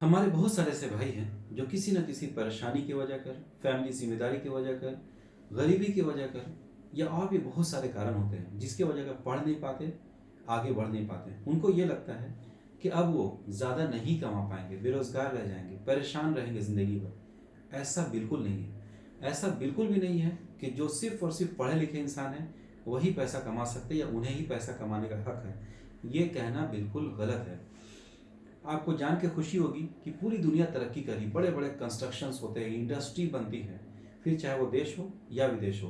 हमारे बहुत सारे ऐसे भाई हैं जो किसी न किसी परेशानी की वजह कर, फैमिली जिम्मेदारी की वजह कर, गरीबी की वजह कर या और भी बहुत सारे कारण होते हैं जिसकी वजह कर पढ़ नहीं पाते, आगे बढ़ नहीं पाते। उनको ये लगता है कि अब वो ज़्यादा नहीं कमा पाएंगे, बेरोजगार रह जाएंगे, परेशान रहेंगे ज़िंदगी भर। ऐसा बिल्कुल नहीं है। ऐसा बिल्कुल भी नहीं है कि जो सिर्फ और सिर्फ पढ़े लिखे इंसान हैं वही पैसा कमा सकते हैं या उन्हें ही पैसा कमाने का हक है। ये कहना बिल्कुल गलत है। आपको जान के खुशी होगी कि पूरी दुनिया तरक्की कर रही, बड़े बड़े कंस्ट्रक्शंस होते हैं, इंडस्ट्री बनती है, फिर चाहे वो देश हो या विदेश हो,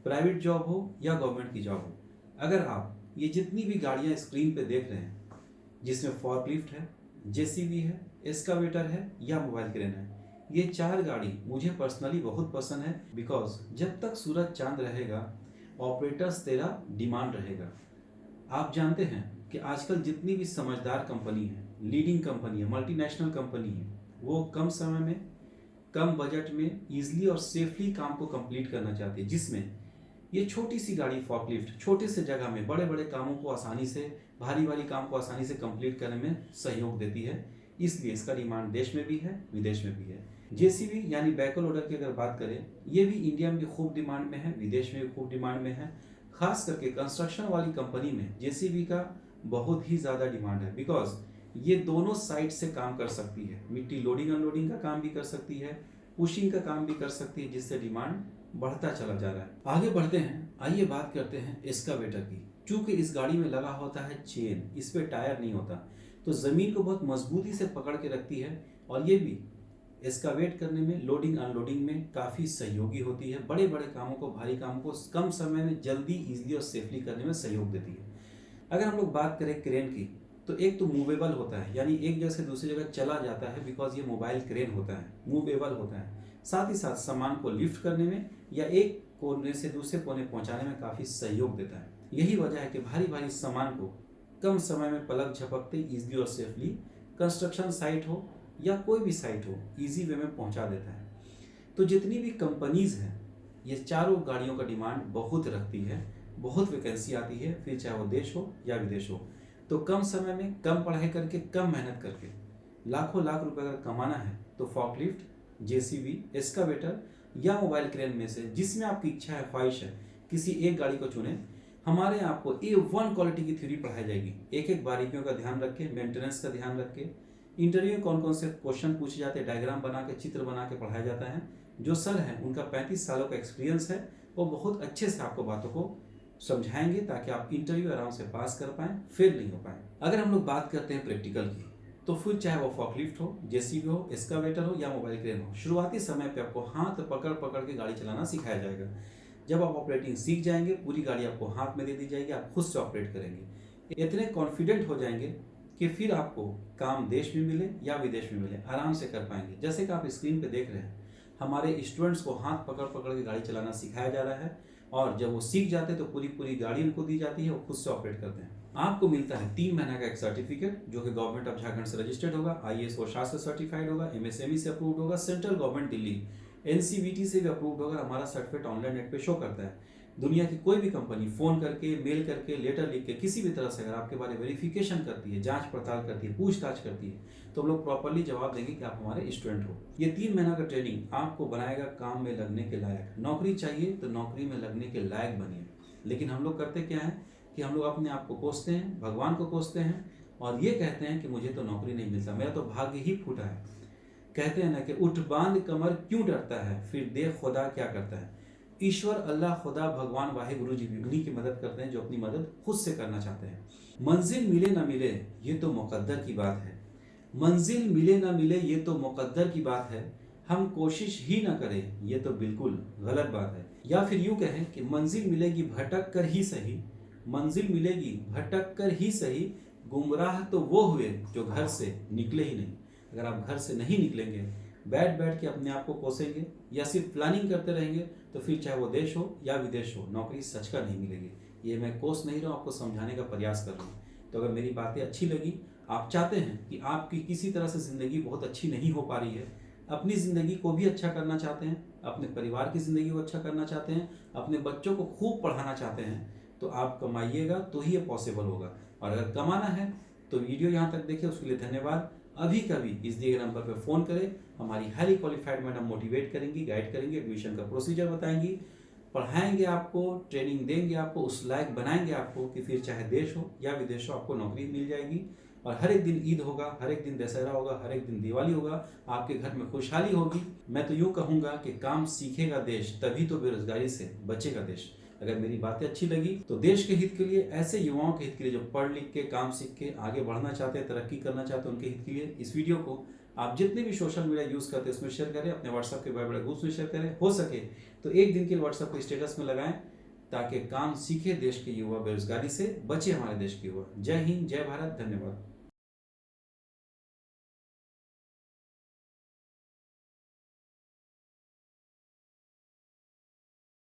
प्राइवेट जॉब हो या गवर्नमेंट की जॉब हो। अगर आप ये जितनी भी गाड़ियां स्क्रीन पे देख रहे हैं जिसमें फॉर्कलिफ्ट है, जेसीबी है, एस्कावेटर है या मोबाइल क्रेन है, ये चार गाड़ी मुझे पर्सनली बहुत पसंद है। बिकॉज जब तक सूरज चांद रहेगा ऑपरेटर्स तेरा डिमांड रहेगा। आप जानते हैं कि आजकल जितनी भी समझदार कंपनी है, लीडिंग कंपनी है, मल्टीनेशनल कंपनी है, वो कम समय में, कम बजट में इजीली और सेफली काम को कंप्लीट करना चाहती है, जिसमें ये छोटी सी गाड़ी फॉकलिफ्ट छोटे से जगह में बड़े बड़े कामों को आसानी से, भारी भारी काम को आसानी से कंप्लीट करने में सहयोग देती है। इसलिए इसका डिमांड देश में भी है, विदेश में भी है। जेसीबी यानी बैकहो लोडर की अगर बात करें, ये भी इंडिया में भी खूब डिमांड में है, विदेश में भी खूब डिमांड में है। खास करके कंस्ट्रक्शन वाली कंपनी में जेसीबी का बहुत ही ज़्यादा डिमांड है। बिकॉज ये दोनों साइड से काम कर सकती है, मिट्टी लोडिंग अनलोडिंग का काम भी कर सकती है, पुशिंग का काम भी कर सकती है, जिससे डिमांड बढ़ता चला जा रहा है। आगे बढ़ते हैं, आइए बात करते हैं एस्कावेटर की। चूंकि इस गाड़ी में लगा होता है चेन, इस पे टायर नहीं होता, तो ज़मीन को बहुत मजबूती से पकड़ के रखती है और ये भी एस्कावेट करने में, लोडिंग अनलोडिंग में काफ़ी सहयोगी होती है। बड़े बड़े कामों को, भारी कामों को कम समय में जल्दी, ईजिली और सेफली करने में सहयोग देती है। अगर हम लोग बात करें क्रेन की, तो एक तो मूवेबल होता है, यानी एक जगह से दूसरी जगह चला जाता है, बिकॉज ये मोबाइल क्रेन होता है, मूवेबल होता है। साथ ही साथ सामान को लिफ्ट करने में या एक कोने से दूसरे कोने पहुंचाने में काफ़ी सहयोग देता है। यही वजह है कि भारी भारी सामान को कम समय में पलक झपकते ईजिली और सेफली, कंस्ट्रक्शन साइट हो या कोई भी साइट हो, इजी वे में पहुंचा देता है। तो जितनी भी कंपनीज हैं, ये चारों गाड़ियों का डिमांड बहुत रखती है, बहुत वैकेंसी आती है, फिर चाहे वो देश हो या विदेश हो। तो कम समय में, कम पढ़ाई करके, कम मेहनत करके लाखों लाख रुपए अगर कमाना है तो फॉकलिफ्ट, जेसीबी, एस्कावेटर या मोबाइल क्रेन में से जिसमें आपकी इच्छा है, ख्वाहिश है, किसी एक गाड़ी को चुने। हमारे यहाँ आपको A1 क्वालिटी की थ्योरी पढ़ाई जाएगी, एक एक बारीकियों का ध्यान रख के, मेंटेनेंस का ध्यान रख के। इंटरव्यू में कौन कौन से क्वेश्चन पूछे जाते हैं, डायग्राम बना के, चित्र बना के पढ़ाया जाता है। जो सर हैं उनका 35 सालों का एक्सपीरियंस है, वो बहुत अच्छे से आपको बातों को समझाएंगे ताकि आप इंटरव्यू आराम से पास कर पाएं, फेल नहीं हो पाएं। अगर हम लोग बात करते हैं प्रैक्टिकल की, तो फिर चाहे वो फॉकलिफ्ट हो, जेसीबी हो, एस्कावेटर हो या मोबाइल क्रेन हो, शुरुआती समय पे आपको हाथ पकड़ पकड़ के गाड़ी चलाना सिखाया जाएगा। जब आप ऑपरेटिंग सीख जाएंगे, पूरी गाड़ी आपको हाथ में दे दी जाएगी, आप खुद से ऑपरेट करेंगे। इतने कॉन्फिडेंट हो जाएंगे कि फिर आपको काम देश में मिले या विदेश में मिले, आराम से कर पाएंगे। जैसे कि आप स्क्रीन पे देख रहे हैं, हमारे स्टूडेंट्स को हाथ पकड़ पकड़ के गाड़ी चलाना सिखाया जा रहा है और जब वो सीख जाते हैं तो पूरी पूरी गाड़ी उनको दी जाती है, वो खुद से ऑपरेट करते हैं। आपको मिलता है 3 महीने का एक सर्टिफिकेट जो कि गवर्नमेंट ऑफ झारखंड से रजिस्टर्ड होगा, IAS और शास्त्र सर्टिफाइड होगा, MSME से अप्रूव्ड होगा, सेंट्रल गवर्नमेंट दिल्ली NCVT से भी अप्रूव्ड होगा। हमारा सर्टिफिकेट ऑनलाइन नेट पे शो करता है। दुनिया की कोई भी कंपनी फ़ोन करके, मेल करके, लेटर लिख के, किसी भी तरह से अगर आपके बारे में वेरिफिकेशन करती है, जांच पड़ताल करती है, पूछताछ करती है, तो हम लोग प्रॉपरली जवाब देंगे कि आप हमारे स्टूडेंट हो। ये 3 महीना का ट्रेनिंग आपको बनाएगा काम में लगने के लायक। नौकरी चाहिए तो नौकरी में लगने के लायक बनिए। लेकिन हम लोग करते क्या है कि हम लोग अपने आप को कोसते हैं, भगवान को कोसते हैं और ये कहते हैं कि मुझे तो नौकरी नहीं मिलता, मेरा तो भाग्य ही फूटा है। कहते हैं ना कि उठ बांध कमर क्यों डरता है, फिर देख खुदा क्या करता है। ईश्वर, अल्लाह, खुदा, भगवान, वाहे गुरु जी भी उन्हीं की मदद करते हैं जो अपनी मदद खुद से करना चाहते हैं। मंजिल मिले ना मिले ये तो मुकद्दर की बात है, मंजिल मिले ना मिले ये तो मुकद्दर की बात है, हम कोशिश ही ना करें ये तो बिल्कुल गलत बात है। या फिर यूं कहें कि मंजिल मिलेगी भटक कर ही सही, मंजिल मिलेगी भटक कर ही सही, गुमराह तो वो हुए जो घर से निकले ही नहीं। अगर आप घर से नहीं निकलेंगे, बैठ बैठ के अपने आप को कोसेंगे या सिर्फ प्लानिंग करते रहेंगे, तो फिर चाहे वो देश हो या विदेश हो, नौकरी सच का नहीं मिलेगी। ये मैं कोस नहीं रहा हूँ, आपको समझाने का प्रयास कर रहा हूँ। तो अगर मेरी बातें अच्छी लगी, आप चाहते हैं कि आपकी किसी तरह से ज़िंदगी बहुत अच्छी नहीं हो पा रही है, अपनी ज़िंदगी को भी अच्छा करना चाहते हैं, अपने परिवार की ज़िंदगी को अच्छा करना चाहते हैं, अपने बच्चों को खूब पढ़ाना चाहते हैं, तो आप कमाइएगा तो ही ये पॉसिबल होगा। और अगर कमाना है तो वीडियो यहाँ तक देखिए, उसके लिए धन्यवाद। अभी कभी इस दिए गए नंबर पर फ़ोन करें। हमारी हाईली क्वालिफाइड मैडम मोटिवेट करेंगी, गाइड करेंगे, एडमिशन का प्रोसीजर बताएंगी, पढ़ाएंगे आपको, ट्रेनिंग देंगे आपको, उस लायक बनाएंगे आपको कि फिर चाहे देश हो या विदेश हो आपको नौकरी मिल जाएगी। और हर एक दिन ईद होगा, हर एक दिन दशहरा होगा, हर एक दिन दिवाली होगा, आपके घर में खुशहाली होगी। मैं तो यूँ कहूँगा कि काम सीखेगा देश, तभी तो बेरोजगारी से बचेगा देश। अगर मेरी बातें अच्छी लगी तो देश के हित के लिए, ऐसे युवाओं के हित के लिए जो पढ़ लिख के काम सीख के आगे बढ़ना चाहते हैं, तरक्की करना चाहते हैं, उनके हित के लिए इस वीडियो को आप जितने भी सोशल मीडिया यूज़ करते हैं उसमें शेयर करें, अपने व्हाट्सएप के बड़े बड़े ग्रुप्स में शेयर करें, हो सके तो एक दिन के व्हाट्सएप को स्टेटस में लगाएं, ताकि काम सीखे देश के युवा, बेरोजगारी से बचे हमारे देश के युवा। जय हिंद, जय भारत, धन्यवाद।